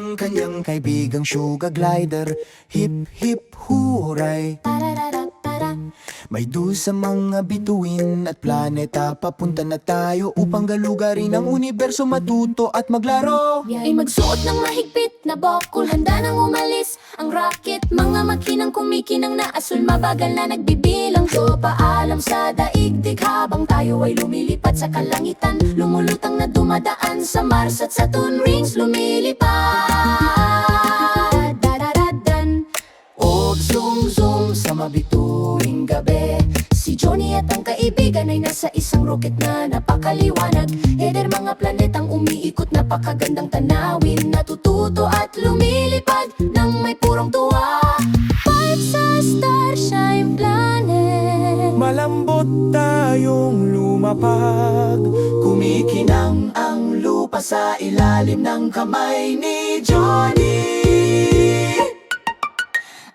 ang kanyang kaibigang sugar glider. Hip hip huray. May sa mga bituin at planeta. Papunta na tayo upang galugarin ang universo, matuto at maglaro. Ay magsuot ng mahigpit na bokul, handa nang umalis ang rocket. Mga makinang kumikinang na asul, mabagal na nagbibilang. So paalam sa daigdig habang tayo ay lumilipad sa kalangitan. Lumulutang na dumadaan sa Mars at Saturn rings lumilipad. Dadadadan. O zoom zoom sa mabituing gabi. Si Johnny at ang kaibigan ay nasa isang rocket na napakaliwanag. Eder mga planetang umiikot, napakagandang tanawin. Natututo at lumilipad nang may purong tuwa. Part sa Starshine Planet. Malambot tayong lumapag. Kumikinang ang lupa sa ilalim ng kamay ni Johnny.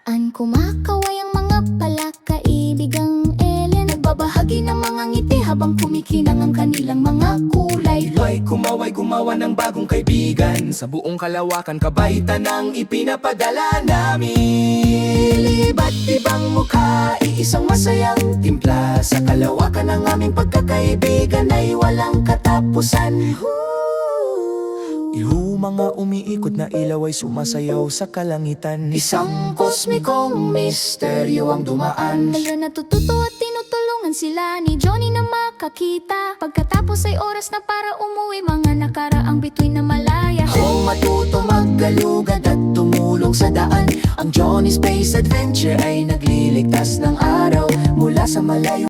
Ang kumakaway ang mga palakaibigang alien. Nagbabahagi ng mga ngiti habang kumikinang ang kanilang mga kulay. Ay gumawa ng bagong kaibigan. Sa buong kalawakan kabaitan ang ipinapadala namin. Iba't ibang mukha, iisang masayang timpla. Sa kalawakan ng aming pagkakaibigan ay walang katapusan. Mga umiikot na ilaw ay sumasayaw sa kalangitan. Isang kosmikong misteryo ang dumaan. Kaya natututo at tinutulungan sila ni Johnny na makakita. Pagkatapos ay oras na para umuwi, mga nakaraang bituin na malaya. Kung matuto maggalugad at tumulong sa daan, ang Johnny Space Adventure ay nagliligtas ng araw mula sa malayo.